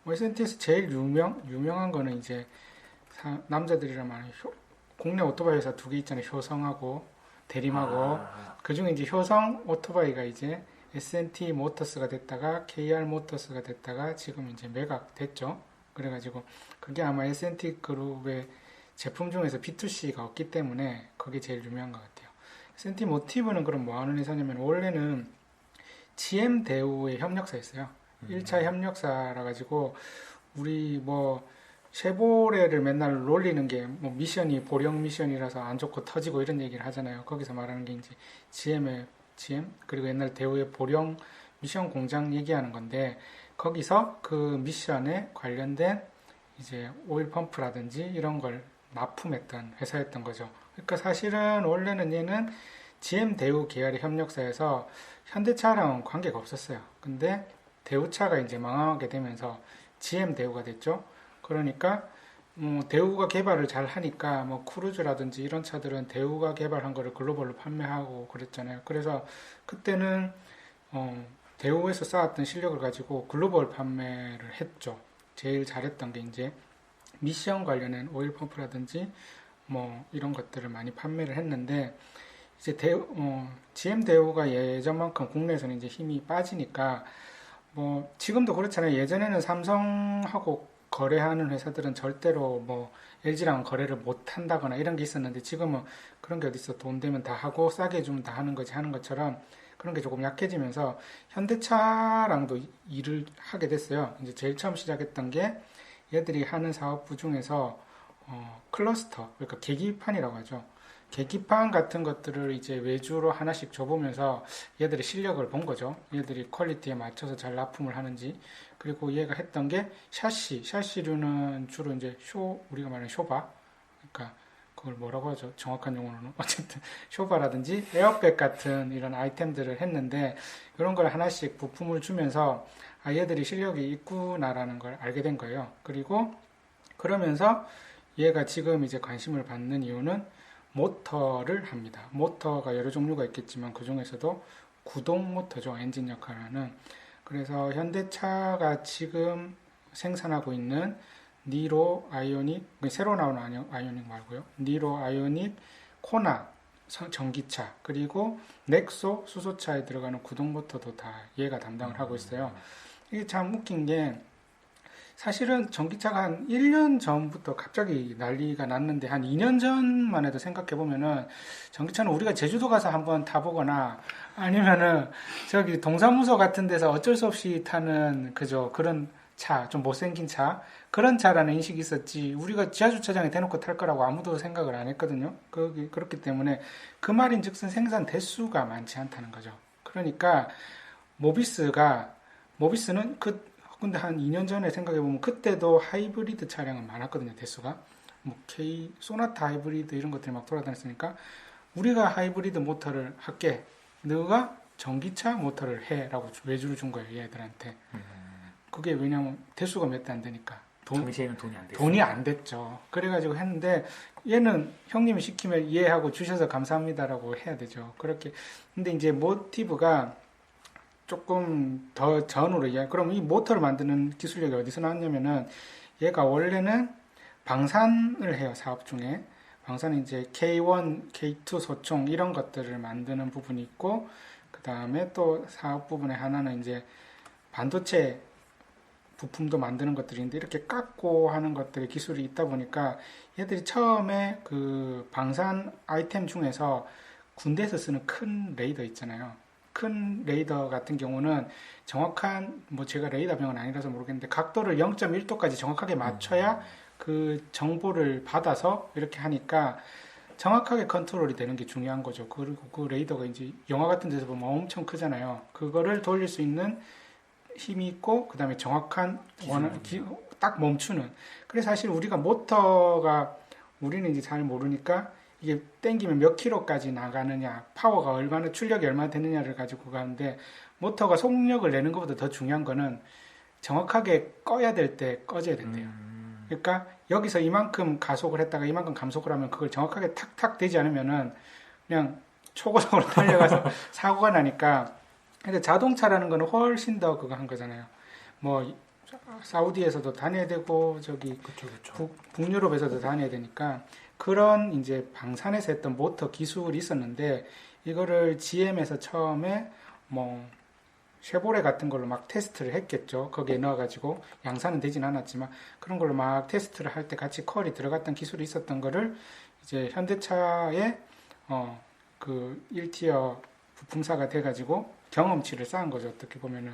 S&T에서 제일 유명한 거는 이제 남자들이라면 국내 오토바이 회사 두 개 있잖아요. 효성하고 대림하고 그 중에 이제 효성 오토바이가 이제 S&T 모터스가 됐다가 KR 모터스가 됐다가 지금 이제 매각됐죠. 그래가지고 그게 아마 S&T 그룹의 제품 중에서 B2C가 없기 때문에 그게 제일 유명한 것 같아요. S&T 모티브는 그럼 뭐 하는 회사냐면 원래는 GM 대우의 협력사였어요. 1차 협력사라 가지고 우리 뭐 쉐보레를 맨날 놀리는 게 뭐 미션이 보령 미션이라서 안 좋고 터지고 이런 얘기를 하잖아요. 거기서 말하는 게 이제 GM 그리고 옛날 대우의 보령 미션 공장 얘기하는 건데 거기서 그 미션에 관련된 이제 오일 펌프라든지 이런 걸 납품했던 회사였던 거죠. 그러니까 사실은 원래는 얘는 GM 대우 계열의 협력사여서 현대차랑은 관계가 없었어요. 근데 대우차가 이제 망하게 되면서 GM 대우가 됐죠. 그러니까 대우가 개발을 잘 하니까 뭐 크루즈라든지 이런 차들은 대우가 개발한 거를 글로벌로 판매하고 그랬잖아요. 그래서 그때는 대우에서 쌓았던 실력을 가지고 글로벌 판매를 했죠. 제일 잘했던 게 이제 미션 관련된 오일 펌프라든지 뭐 이런 것들을 많이 판매를 했는데 이제 GM 대우가 예전만큼 국내에서는 이제 힘이 빠지니까 뭐 지금도 그렇잖아요. 예전에는 삼성하고 거래하는 회사들은 절대로 뭐 LG랑 거래를 못 한다거나 이런 게 있었는데 지금은 그런 게 어딨어. 돈 되면 다 하고 싸게 해주면 다 하는 거지 하는 것처럼 그런 게 조금 약해지면서 현대차랑도 일을 하게 됐어요. 이제 제일 처음 시작했던 게 얘들이 하는 사업부 중에서 클러스터, 그러니까 계기판이라고 하죠. 계기판 같은 것들을 이제 외주로 하나씩 줘보면서 얘들의 실력을 본 거죠. 얘들이 퀄리티에 맞춰서 잘 납품을 하는지. 그리고 얘가 했던 게 샤시류는 주로 이제 우리가 말하는 쇼바. 그러니까 그걸 뭐라고 하죠? 정확한 용어는 어쨌든 쇼바라든지 에어백 같은 이런 아이템들을 했는데 이런 걸 하나씩 부품을 주면서 얘들이 실력이 있구나라는 걸 알게 된 거예요. 그리고 그러면서 얘가 지금 이제 관심을 받는 이유는 모터를 합니다. 모터가 여러 종류가 있겠지만 그 중에서도 구동 모터죠. 엔진 역할을 하는. 그래서 현대차가 지금 생산하고 있는 니로 아이오닉, 새로 나온 아이오닉 말고요. 니로 아이오닉, 코나 전기차, 그리고 넥소 수소차에 들어가는 구동 모터도 다 얘가 담당을 하고 있어요. 이게 참 웃긴 게 사실은 전기차가 한 1년 전부터 갑자기 난리가 났는데 한 2년 전만 해도 생각해 보면은 전기차는 우리가 제주도 가서 한번 타보거나 아니면은 저기 동사무소 같은 데서 어쩔 수 없이 타는 그런 차, 좀 못생긴 차, 그런 차라는 인식이 있었지 우리가 지하주차장에 대놓고 탈 거라고 아무도 생각을 안 했거든요. 그렇기 때문에 그 말인즉슨 생산 대수가 많지 않다는 거죠. 그러니까 모비스는 근데 한 2년 전에 생각해보면 그때도 하이브리드 차량은 많았거든요. 대수가. 뭐 소나타 하이브리드 이런 것들이 막 돌아다녔으니까 우리가 하이브리드 모터를 할게. 너가 전기차 모터를 해. 라고 외주를 준 거예요. 얘들한테. 그게 왜냐면 대수가 몇 대 안 되니까. 당시에는 돈이 안 됐어요. 돈이 안 됐죠. 그래가지고 했는데 얘는 형님이 시키면 이해하고 주셔서 감사합니다라고 해야 되죠. 그렇게. 근데 이제 모티브가 조금 더 전으로 그럼 이 모터를 만드는 기술력이 어디서 나왔냐면은 얘가 원래는 방산을 해요. 사업 중에. 방산은 이제 K1, K2 소총 이런 것들을 만드는 부분이 있고 그 다음에 또 사업 부분의 하나는 이제 반도체 부품도 만드는 것들이 있는데 이렇게 깎고 하는 것들의 기술이 있다 보니까 얘들이 처음에 그 방산 아이템 중에서 군대에서 쓰는 큰 레이더 있잖아요. 큰 레이더 같은 경우는 정확한 제가 레이더 병은 아니라서 모르겠는데 각도를 0.1도까지 정확하게 맞춰야 그 정보를 받아서 이렇게 하니까 정확하게 컨트롤이 되는 게 중요한 거죠. 그리고 그 레이더가 이제 영화 같은 데서 보면 엄청 크잖아요. 그거를 돌릴 수 있는 힘이 있고 그 다음에 정확한 딱 멈추는. 그래서 사실 우리가 모터가 우리는 이제 잘 모르니까 이게 땡기면 몇 킬로까지 나가느냐, 파워가 얼마나, 출력이 얼마나 되느냐를 가지고 가는데, 모터가 속력을 내는 것보다 더 중요한 거는 정확하게 꺼야 될 때 꺼져야 된대요. 그러니까 여기서 이만큼 가속을 했다가 이만큼 감속을 하면 그걸 정확하게 탁탁 되지 않으면은 그냥 초고속으로 달려가서 사고가 나니까. 근데 자동차라는 거는 훨씬 더 그거 한 거잖아요. 뭐, 사우디에서도 다녀야 되고, 그쵸. 북유럽에서도 다녀야 되니까, 그런 이제 방산에서 했던 모터 기술이 있었는데 이거를 GM에서 처음에 뭐 쉐보레 같은 걸로 막 테스트를 했겠죠. 거기에 넣어가지고 양산은 되진 않았지만 그런 걸로 막 테스트를 할 때 같이 컬이 들어갔던 기술이 있었던 거를 이제 현대차의 그 1티어 부품사가 돼가지고 경험치를 쌓은 거죠. 어떻게 보면은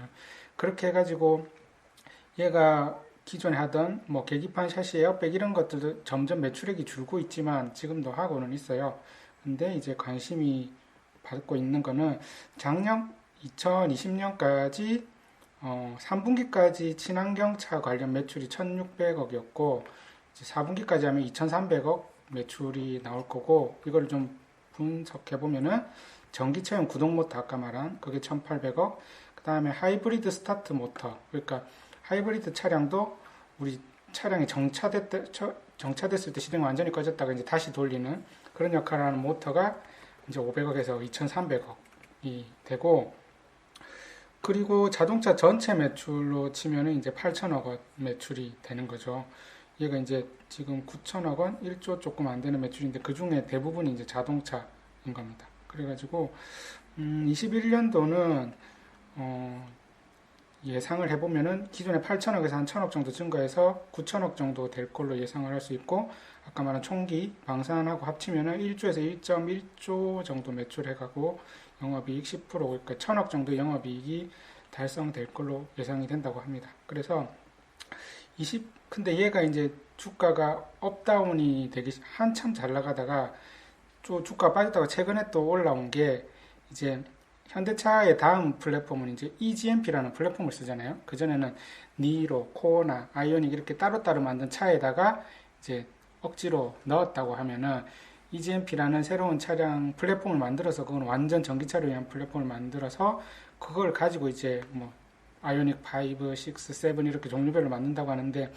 그렇게 해가지고 얘가 기존에 하던 뭐 계기판, 샤시, 에어백 이런 것들도 점점 매출액이 줄고 있지만 지금도 하고는 있어요. 근데 이제 관심이 받고 있는 거는 작년 2020년까지 3분기까지 친환경차 관련 매출이 1,600억이었고 이제 4분기까지 하면 2,300억 매출이 나올 거고 이걸 좀 분석해 보면은 전기차용 구동 모터 아까 말한 그게 1,800억, 그 다음에 하이브리드 스타트 모터, 그러니까 하이브리드 차량도 우리 차량이 정차됐을 때 시동이 완전히 꺼졌다가 이제 다시 돌리는 그런 역할을 하는 모터가 이제 500억에서 2,300억이 되고, 그리고 자동차 전체 매출로 치면은 이제 8천억 원 매출이 되는 거죠. 얘가 이제 지금 9천억 원, 1조 조금 안 되는 매출인데 그 중에 대부분이 이제 자동차인 겁니다. 그래가지고 21년도는 예상을 해보면은 기존에 8천억에서 한 1천억 정도 증가해서 9천억 정도 될 걸로 예상을 할 수 있고, 아까 말한 총기 방산하고 합치면은 1조에서 1.1조 정도 매출해가고 영업이익 10%, 그러니까 1천억 정도 영업이익이 달성될 걸로 예상이 된다고 합니다. 그래서 근데 얘가 이제 주가가 업다운이 되기 한참 잘 나가다가 또 주가가 빠졌다가 최근에 또 올라온 게, 이제 현대차의 다음 플랫폼은 이제 EGMP라는 플랫폼을 쓰잖아요. 그전에는 니로, 코나, 아이오닉 이렇게 따로따로 만든 차에다가 이제 억지로 넣었다고 하면은 EGMP라는 새로운 차량 플랫폼을 만들어서, 그건 완전 전기차를 위한 플랫폼을 만들어서 그걸 가지고 이제 뭐 아이오닉 5, 6, 7 이렇게 종류별로 만든다고 하는데,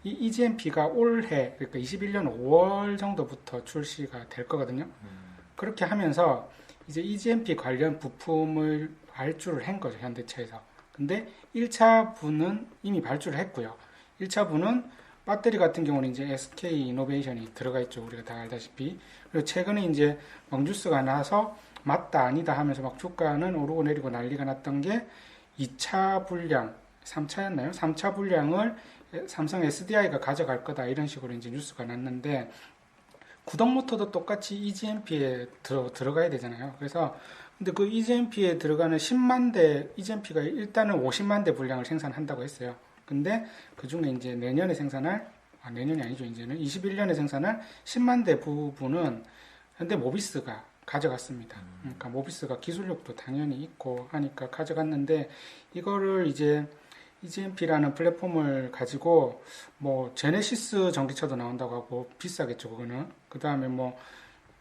이 EGMP가 올해, 그러니까 21년 5월 정도부터 출시가 될 거거든요. 그렇게 하면서 이제 EGMP 관련 부품을 발주를 한 거죠, 현대차에서. 근데 1차분은 이미 발주를 했고요. 1차분은 배터리 같은 경우는 이제 SK 이노베이션이 들어가 있죠. 우리가 다 알다시피. 그리고 최근에 이제 막 뉴스가 나서 맞다 아니다 하면서 막 주가는 오르고 내리고 난리가 났던 게 2차 분량, 3차였나요? 3차 분량을 삼성 SDI가 가져갈 거다, 이런 식으로 이제 뉴스가 났는데, 구동 모터도 똑같이 EGMP에 들어가야 되잖아요. 그래서 근데 그 EGMP에 들어가는 10만 대 EGMP가 일단은 50만 대 분량을 생산한다고 했어요. 근데 그 중에 이제 내년에 생산할, 내년이 아니죠, 이제는 21년에 생산할 10만 대 부분은 현대 모비스가 가져갔습니다. 그러니까 모비스가 기술력도 당연히 있고 하니까 가져갔는데, 이거를 이제 EGMP라는 플랫폼을 가지고 뭐 제네시스 전기차도 나온다고 하고, 비싸겠죠 그거는. 그 다음에 뭐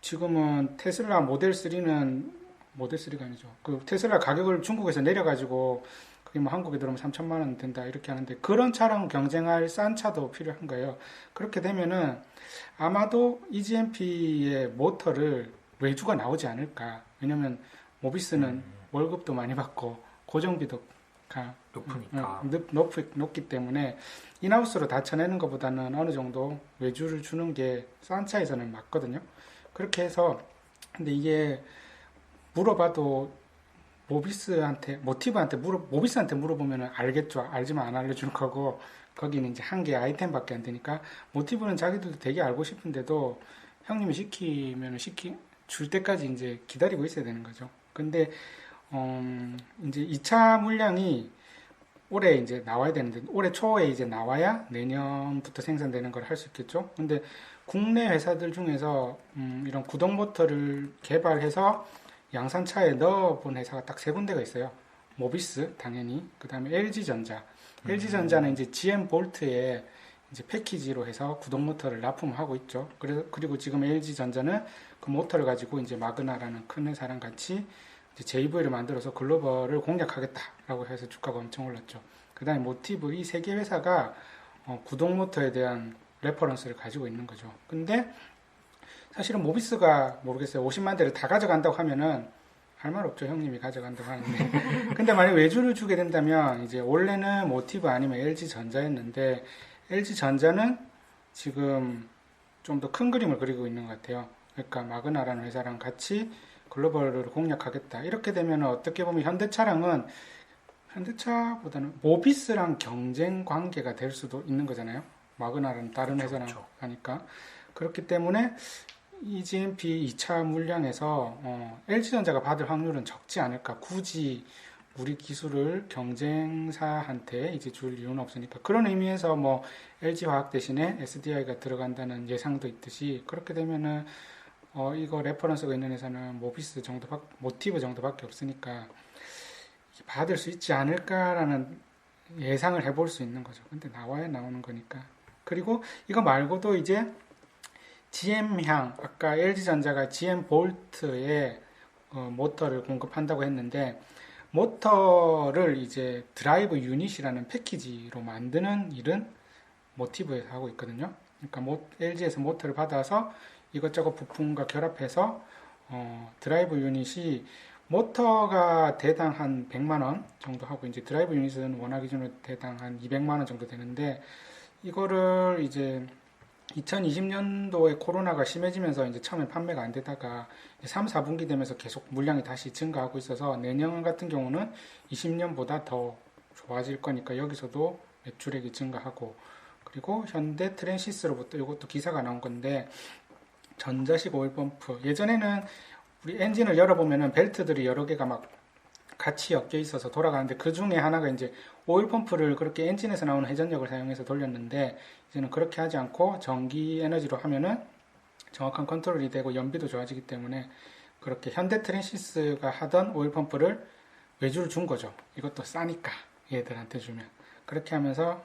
지금은 테슬라 모델 3는, 모델 3가 아니죠, 그 테슬라 가격을 중국에서 내려가지고 그게 뭐 한국에 들어오면 3천만 원 된다 이렇게 하는데, 그런 차랑 경쟁할 싼 차도 필요한 거예요. 그렇게 되면은 아마도 EGMP의 모터를 외주가 나오지 않을까. 왜냐면 모비스는 월급도 많이 받고 고정비도 높으니까. 높기 때문에 인하우스로 다 쳐내는 것보다는 어느 정도 외주를 주는 게 싼 차에서는 맞거든요. 그렇게 해서, 근데 이게 물어봐도 모비스한테 물어보면 알겠죠. 알지만 안 알려줄 거고, 거기는 이제 한 개 아이템밖에 안 되니까. 모티브는 자기들도 되게 알고 싶은데도 형님이 줄 때까지 이제 기다리고 있어야 되는 거죠. 근데 이제 2차 물량이 올해 이제 나와야 되는데, 올해 초에 이제 나와야 내년부터 생산되는 걸 할 수 있겠죠. 근데 국내 회사들 중에서 이런 구동 모터를 개발해서 양산차에 넣어본 회사가 딱 세 군데가 있어요. 모비스 당연히, 그 다음에 LG전자. LG전자는 이제 GM 볼트에 이제 패키지로 해서 구동 모터를 납품하고 있죠. 그리고 지금 LG전자는 그 모터를 가지고 이제 마그나라는 큰 회사랑 같이 이제 JV를 만들어서 글로벌을 공략하겠다라고 해서 주가가 엄청 올랐죠. 그 다음에 모티브, 이 세 개 회사가 구동 모터에 대한 레퍼런스를 가지고 있는 거죠. 근데 사실은 모비스가 모르겠어요. 50만 대를 다 가져간다고 하면은 할 말 없죠. 형님이 가져간다고 하는데. 근데 만약 외주를 주게 된다면, 이제 원래는 모티브 아니면 LG전자였는데, LG전자는 지금 좀 더 큰 그림을 그리고 있는 것 같아요. 그러니까 마그나라는 회사랑 같이 글로벌을 공략하겠다. 이렇게 되면 어떻게 보면 현대차보다는 모비스랑 경쟁 관계가 될 수도 있는 거잖아요. 마그나라는 다른 회사랑 그렇죠. 하니까. 그렇기 때문에 EGMP 2차 물량에서 LG전자가 받을 확률은 적지 않을까. 굳이 우리 기술을 경쟁사한테 이제 줄 이유는 없으니까. 그런 의미에서 뭐 LG화학 대신에 SDI가 들어간다는 예상도 있듯이, 그렇게 되면은 이거 레퍼런스가 있는 회사는 모티브 정도밖에 없으니까 받을 수 있지 않을까라는 예상을 해볼 수 있는 거죠. 근데 나와야 나오는 거니까. 그리고 이거 말고도 이제 GM향, 아까 LG전자가 GM 볼트에 모터를 공급한다고 했는데, 모터를 이제 드라이브 유닛이라는 패키지로 만드는 일은 모티브에서 하고 있거든요. 그러니까 LG에서 모터를 받아서 이것저것 부품과 결합해서 드라이브 유닛이 모터가 대당 한 100만 원 정도 하고 이제 드라이브 유닛은 원화 기준으로 대당 한 200만 원 정도 되는데 이거를 이제 2020년도에 코로나가 심해지면서 이제 처음에 판매가 안 되다가 3, 4분기 되면서 계속 물량이 다시 증가하고 있어서 내년 같은 경우는 20년보다 더 좋아질 거니까 여기서도 매출액이 증가하고 그리고 현대 트랜시스로부터 이것도 기사가 나온 건데 전자식 오일 펌프 예전에는 우리 엔진을 열어보면은 벨트들이 여러 개가 막 같이 엮여 있어서 돌아가는데 그 중에 하나가 이제 오일 펌프를 그렇게 엔진에서 나오는 회전력을 사용해서 돌렸는데 이제는 그렇게 하지 않고 전기 에너지로 하면은 정확한 컨트롤이 되고 연비도 좋아지기 때문에 그렇게 현대 트랜시스가 하던 오일 펌프를 외주를 준 거죠. 이것도 싸니까 얘들한테 주면 그렇게 하면서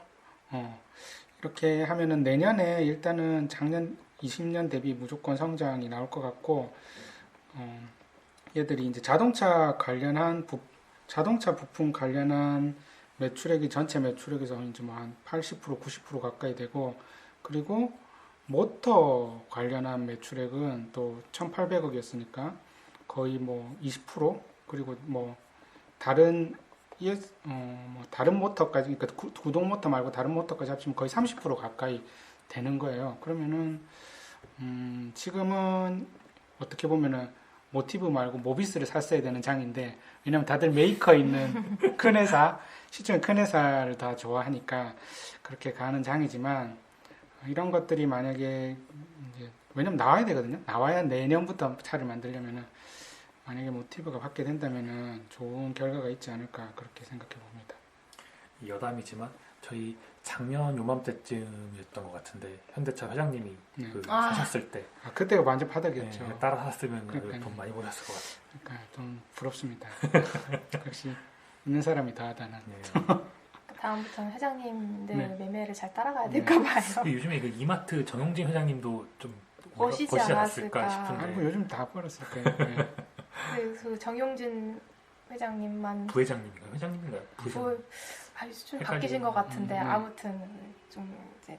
이렇게 하면은 내년에 일단은 작년 20년 대비 무조건 성장이 나올 것 같고 얘들이 이제 자동차 부품 관련한 매출액이 전체 매출액에서 이제 뭐 한 80% 90% 가까이 되고 그리고 모터 관련한 매출액은 또 1,800억이었으니까 거의 뭐 20% 그리고 뭐 다른 다른 모터까지 그러니까 구동 모터 말고 다른 모터까지 합치면 거의 30% 가까이 되는 거예요. 그러면은 지금은 어떻게 보면은 모티브 말고 모비스를 샀어야 되는 장인데 왜냐면 다들 메이커 있는 큰 회사 시중에 큰 회사를 다 좋아하니까 그렇게 가는 장이지만 이런 것들이 만약에 이제 왜냐면 나와야 되거든요. 나와야 내년부터 차를 만들려면은 만약에 모티브가 받게 된다면은 좋은 결과가 있지 않을까 그렇게 생각해 봅니다. 여담이지만 저희 작년 요맘때쯤이었던 것 같은데 현대차 회장님이 네. 사셨을 때 그때가 완전 바닥이었죠. 따라 샀으면 그러니까요. 돈 많이 버셨을 것 같아요. 그러니까 좀 부럽습니다. 역시 있는 사람이 다 하다는. 다음부터는 회장님들 네. 매매를 잘 따라가야 네. 될까 봐요. 요즘에 그 이마트 정용진 회장님도 좀 버시지 않았을까 싶은데 아이고 요즘 다 버렸을 거예요. 네. 그 정용진 회장님만 부회장님인가요? 회장님인가요? 부회장님. 좀 헷갈리네. 바뀌신 것 같은데 네. 아무튼 좀 이제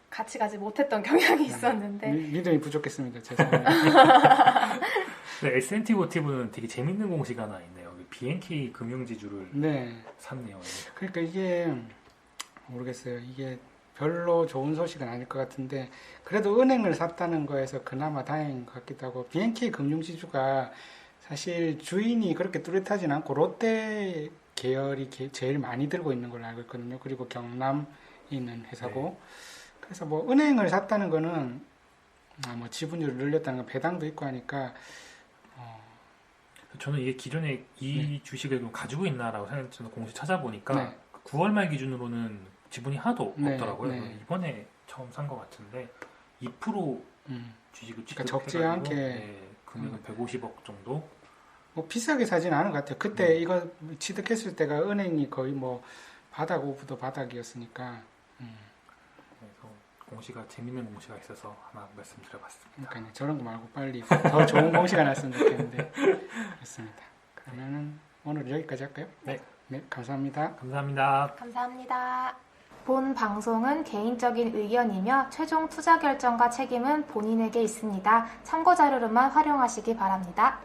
같이 가지 못했던 경향이 있었는데 믿음이 부족했습니다. 죄송합니다. 네, S&T 모티브는 되게 재밌는 공시가 하나 있네요. BNK 금융지주를 네. 샀네요. 그러니까 이게 모르겠어요. 이게 별로 좋은 소식은 아닐 것 같은데 그래도 은행을 샀다는 거에서 그나마 다행인 것 같기도 하고 BNK 금융지주가 사실 주인이 그렇게 뚜렷하진 않고 롯데 계열이 제일 많이 들고 있는 걸로 알고 있거든요. 그리고 경남에 있는 회사고 그래서 뭐 은행을 샀다는 거는 뭐 지분율을 늘렸다는 건 배당도 있고 하니까 저는 이게 기존에 이 주식을 좀 가지고 있나라고 생각해서 공시 찾아보니까 네. 9월 말 기준으로는 지분이 하나도 네, 없더라고요. 네. 이번에 처음 산 것 같은데 2% 주식을 그러니까 적지 취득해가지고, 않게 금액은 150억 정도. 뭐 비싸게 사진 않은 것 같아요. 그때 이거 취득했을 때가 은행이 거의 뭐 바닥 오브도 바닥이었으니까. 그래서 공시가 재밌는 공시가 있어서 하나 말씀드려봤습니다. 그러니까 저런 거 말고 빨리 더 좋은 공시가 났으면 좋겠는데 그렇습니다. 그러면은 오늘 여기까지 할까요? 네. 네, 감사합니다. 감사합니다. 감사합니다. 본 방송은 개인적인 의견이며 최종 투자 결정과 책임은 본인에게 있습니다. 참고 자료로만 활용하시기 바랍니다.